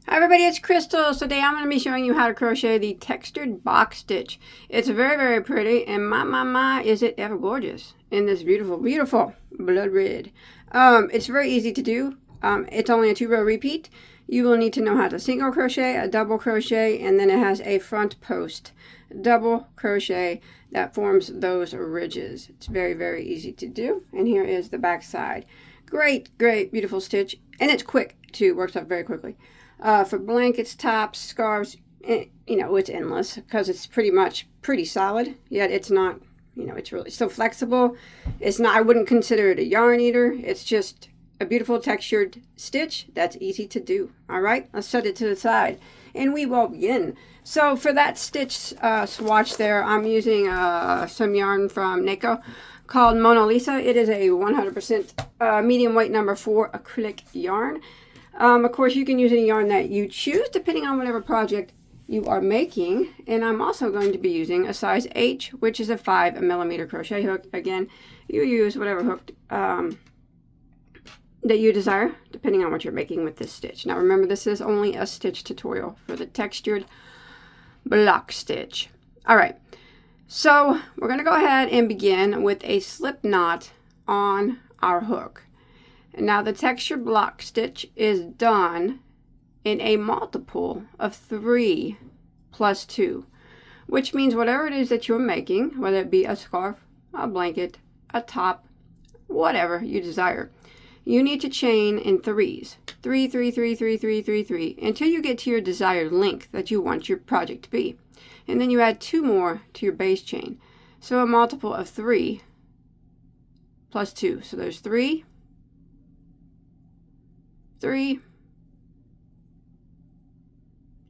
Hi everybody, it's Crystal. So today I'm going to be showing you how to crochet the textured box stitch. It's very, very pretty, and my, is it ever gorgeous in this beautiful, beautiful blood red. It's very easy to do. It's only a 2-row repeat. You will need to know how to single crochet, a double crochet, and then it has a front post double crochet that forms those ridges. It's very, very easy to do. And here is the back side. Great, great, beautiful stitch, and it's quick too. Works up very quickly. For blankets, tops, scarves, it's endless because it's pretty solid, yet it's not, it's really so flexible. It's not, I wouldn't consider it a yarn eater. It's just a beautiful textured stitch that's easy to do. All right, let's set it to the side and we will begin. So for that stitch swatch there, I'm using some yarn from Neko called Mona Lisa. It is a 100% medium weight number 4 acrylic yarn. Of course, you can use any yarn that you choose depending on whatever project you are making. And I'm also going to be using a size H, which is a 5mm crochet hook. Again, you use whatever hook that you desire depending on what you're making with this stitch. Now remember, this is only a stitch tutorial for the textured block stitch. All right, so we're going to go ahead and begin with a slip knot on our hook. Now the texture block stitch is done in a multiple of 3 plus 2, which means whatever it is that you're making, whether it be a scarf, a blanket, a top, whatever you desire, you need to chain in 3s. 3, 3, 3, 3, 3, 3, 3, until you get to your desired length that you want your project to be. And then you add 2 more to your base chain. So a multiple of 3 plus 2. So there's 3, 3,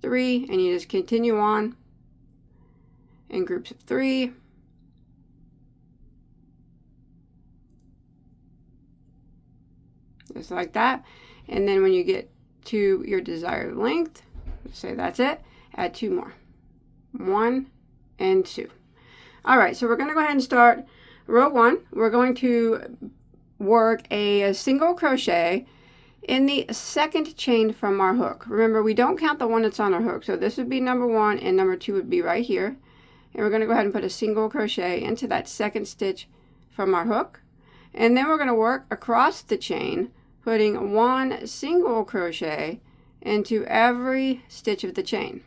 3, and you just continue on in groups of 3. Just like that. And then when you get to your desired length, say that's it, add 2 more. 1 and 2. All right, so we're going to go ahead and start row 1. We're going to work a single crochet in the second chain from our hook. Remember, we don't count the one that's on our hook. So this would be number 1 and number 2 would be right here. And we're going to go ahead and put a single crochet into that second stitch from our hook. And then we're going to work across the chain, putting 1 single crochet into every stitch of the chain.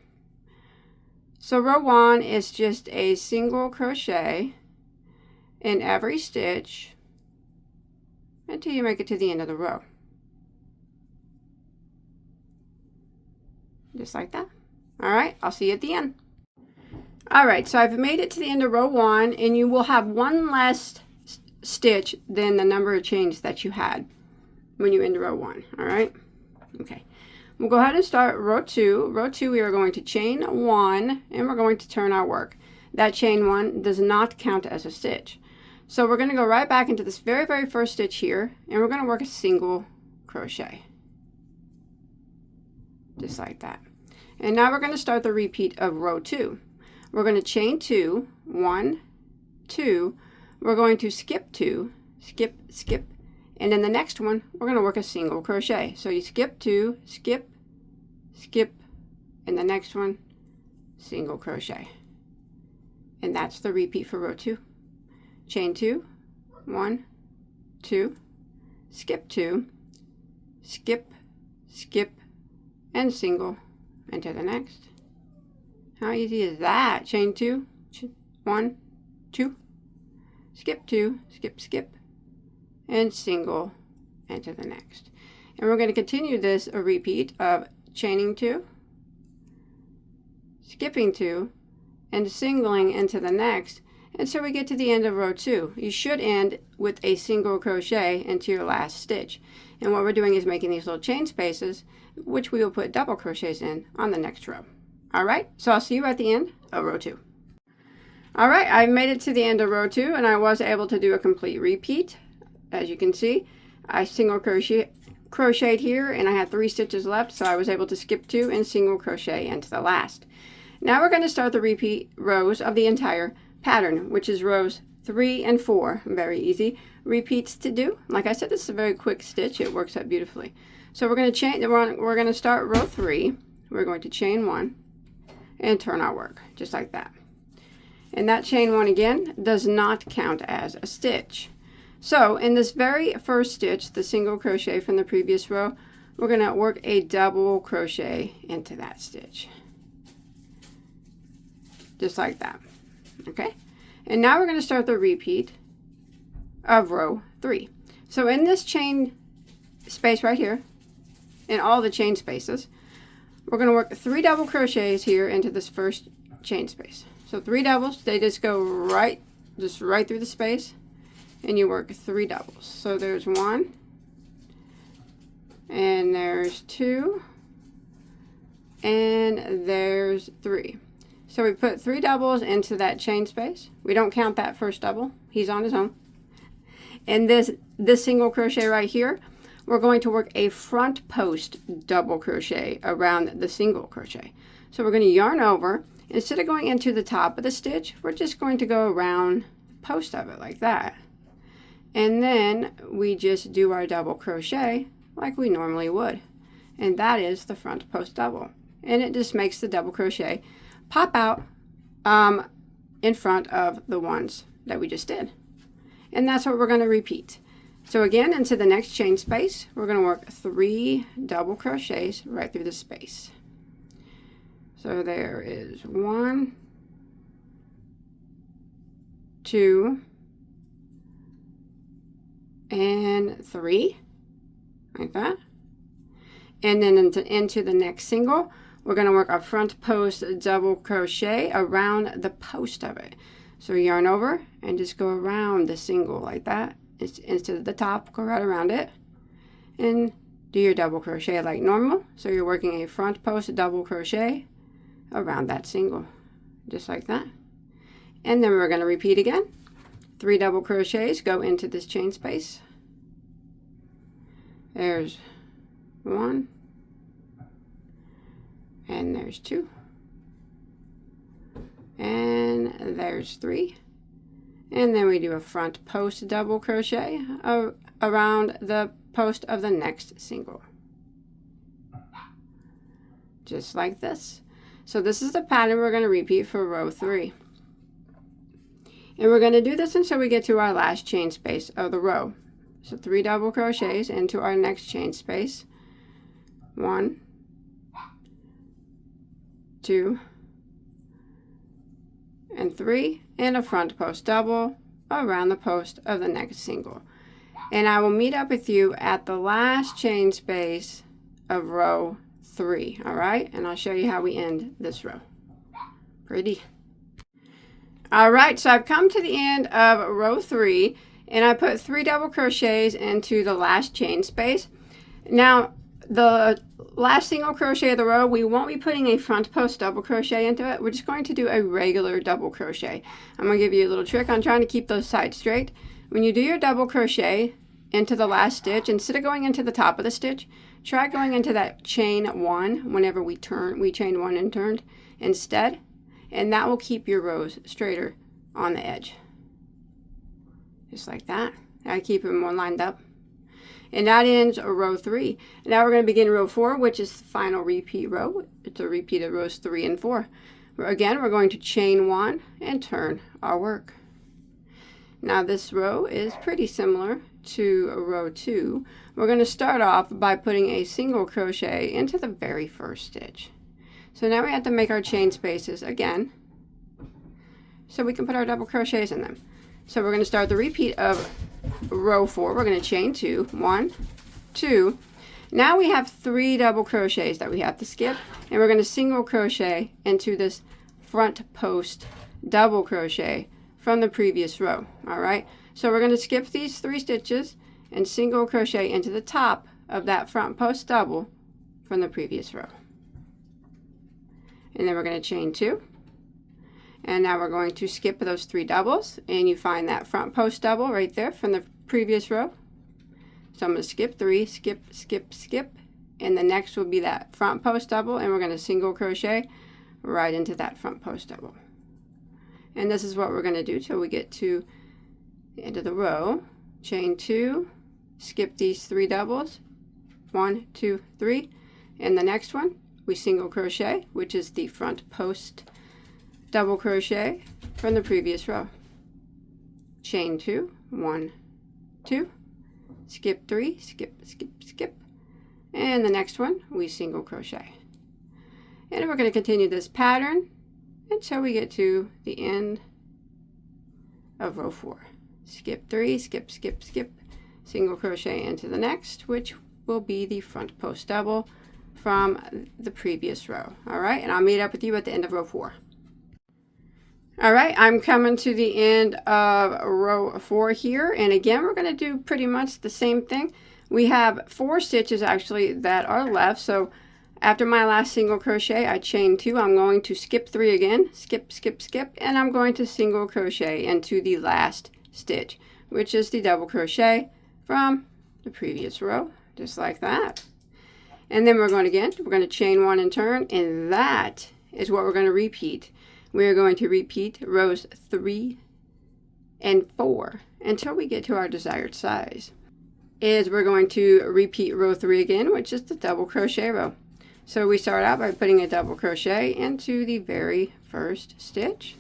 So row 1 is just a single crochet in every stitch until you make it to the end of the row. Just like that. All right, I'll see you at the end. All right, so I've made it to the end of row 1, and you will have one less stitch than the number of chains that you had when you end row 1. All right, okay. We'll go ahead and start row 2. Row 2, we are going to chain 1, and we're going to turn our work. That chain 1 does not count as a stitch. So we're going to go right back into this very, very first stitch here, and we're going to work a single crochet. Just like that. And now we're going to start the repeat of row 2. We're going to chain 2, 1, 2. We're going to skip 2, skip, skip, and then the next one we're going to work a single crochet. So you skip 2, skip, skip, and the next one single crochet. And that's the repeat for row 2. Chain 2, 1, 2, skip 2, skip, skip, and single into the next. How easy is that? Chain 2, 1, 2, skip 2, skip, skip, and single into the next. And we're going to continue this a repeat of chaining 2, skipping 2, and singling into the next until we get to the end of row 2. You should end with a single crochet into your last stitch. And what we're doing is making these little chain spaces, which we will put double crochets in on the next row. All right, so I'll see you at the end of row 2. All right, I made it to the end of row 2, and I was able to do a complete repeat. As you can see, I single crocheted here, and I had 3 stitches left, so I was able to skip 2 and single crochet into the last. Now we're going to start the repeat rows of the entire pattern, which is rows 3 and 4. Very easy repeats to do. Like I said, this is a very quick stitch. It works out beautifully. So we're going to chain. We're going to start row 3. We're going to chain 1 and turn our work just like that. And that chain 1 again does not count as a stitch. So in this very first stitch, the single crochet from the previous row, we're going to work a double crochet into that stitch. Just like that. Okay? And now we're going to start the repeat of row 3. So in this chain space right here, in all the chain spaces, we're going to work 3 double crochets here into this first chain space. So 3 doubles, they just go right through the space, and you work 3 doubles. So there's 1, and there's 2, and there's 3. So we put 3 doubles into that chain space. We don't count that first double. He's on his own. And this single crochet right here, we're going to work a front post double crochet around the single crochet. So we're going to yarn over. Instead of going into the top of the stitch, we're just going to go around the post of it like that. And then we just do our double crochet like we normally would. And that is the front post double. And it just makes the double crochet pop out in front of the ones that we just did. And that's what we're going to repeat. So again, into the next chain space, we're going to work 3 double crochets right through the space. So there is 1, 2, and 3, like that. And then into the next single, we're going to work a front post double crochet around the post of it. So yarn over and just go around the single like that. Instead of the top, go right around it and do your double crochet like normal. So you're working a front post double crochet around that single, just like that. And then we're going to repeat again. 3 double crochets go into this chain space. There's 1, and there's 2, and there's 3. And then we do a front post double crochet around the post of the next single. Just like this. So this is the pattern we're going to repeat for row 3. And we're going to do this until we get to our last chain space of the row. So 3 double crochets into our next chain space. 1, 2, and 3, and a front post double around the post of the next single. And I will meet up with you at the last chain space of row 3, all right? And I'll show you how we end this row. Pretty. All right, so I've come to the end of row 3, and I put 3 double crochets into the last chain space. Now, the last single crochet of the row, we won't be putting a front post double crochet into it. We're just going to do a regular double crochet. I'm going to give you a little trick on trying to keep those sides straight. When you do your double crochet into the last stitch, instead of going into the top of the stitch, try going into that chain 1 whenever we chained 1 and turned instead, and that will keep your rows straighter on the edge. Just like that. I keep them more lined up. And that ends row 3. Now we're going to begin row 4, which is the final repeat row. It's a repeat of rows 3 and 4. Again, we're going to chain 1 and turn our work. Now this row is pretty similar to row 2. We're going to start off by putting a single crochet into the very first stitch. So now we have to make our chain spaces again, so we can put our double crochets in them. So we're going to start the repeat of row 4. We're going to chain 2, 1, 2. Now we have 3 double crochets that we have to skip, and we're going to single crochet into this front post double crochet from the previous row. All right, so we're going to skip these 3 stitches and single crochet into the top of that front post double from the previous row. And then we're going to chain 2. And now we're going to skip those 3 doubles, and you find that front post double right there from the previous row. So I'm going to skip 3, skip, skip, skip, and the next will be that front post double, and we're going to single crochet right into that front post double. And this is what we're going to do till we get to the end of the row, chain 2, skip these 3 doubles, 1, 2, 3, and the next one we single crochet, which is the front post double crochet from the previous row, chain 2, 1, 2, skip 3, skip, skip, skip, and the next one we single crochet. And we're going to continue this pattern until we get to the end of row 4. Skip 3, skip, skip, skip, single crochet into the next, which will be the front post double from the previous row. All right, and I'll meet up with you at the end of row 4. All right, I'm coming to the end of row 4 here, and again we're going to do pretty much the same thing. We have 4 stitches actually that are left, so after my last single crochet I chain 2. I'm going to skip 3 again, skip, skip, skip, and I'm going to single crochet into the last stitch, which is the double crochet from the previous row, just like that. And then we're going to chain 1 and turn, and that is what we're going to repeat. We're going to repeat rows 3 and 4 until we get to our desired size. We're going to repeat row 3 again, which is the double crochet row. So we start out by putting a double crochet into the very first stitch,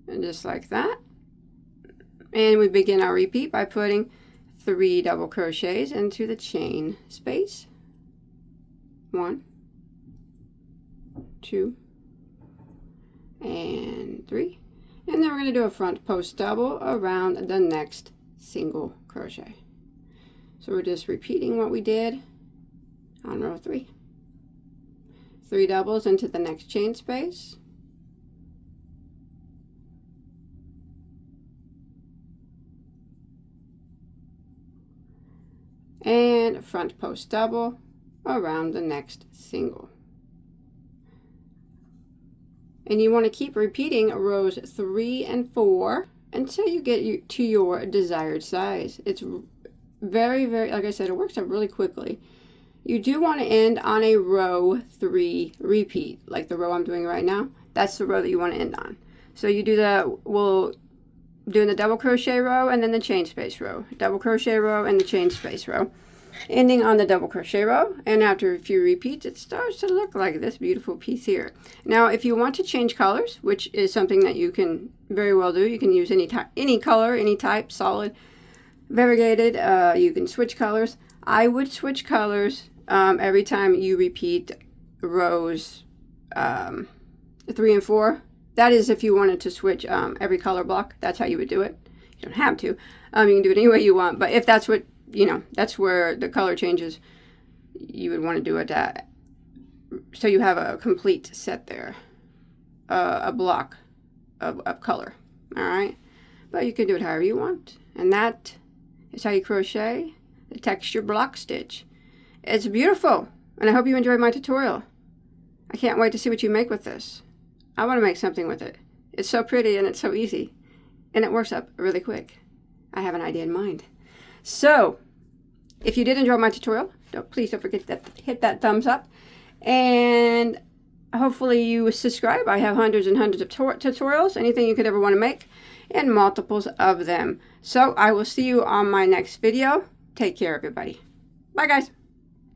and just like that. And we begin our repeat by putting 3 double crochets into the chain space, 1, 2, and 3, and then we're going to do a front post double around the next single crochet. So we're just repeating what we did on row 3. 3 doubles into the next chain space, and front post double around the next single. And you want to keep repeating rows 3 and 4 until you get to your desired size. It's very, very, like I said, it works out really quickly. You do want to end on a row 3 repeat, like the row I'm doing right now. That's the row that you want to end on. So you do we'll do the double crochet row and then the chain space row, double crochet row and the chain space row, ending on the double crochet row. And after a few repeats, it starts to look like this beautiful piece here. Now, if you want to change colors, which is something that you can very well do, you can use any color, any type, solid, variegated. You can switch colors. I would switch colors every time you repeat rows 3 and 4. That is if you wanted to switch every color block. That's how you would do it. You don't have to. You can do it any way you want. But if that's what, that's where the color changes, you would want to do it so you have a complete set there, a block of color. All right? But you can do it however you want. And that is how you crochet the texture block stitch. It's beautiful. And I hope you enjoyed my tutorial. I can't wait to see what you make with this. I want to make something with it. It's so pretty and it's so easy. And it works up really quick. I have an idea in mind. So, if you did enjoy my tutorial, please don't forget to hit that thumbs up. And hopefully you subscribe. I have hundreds and hundreds of tutorials, anything you could ever want to make, and multiples of them. So, I will see you on my next video. Take care, everybody. Bye, guys.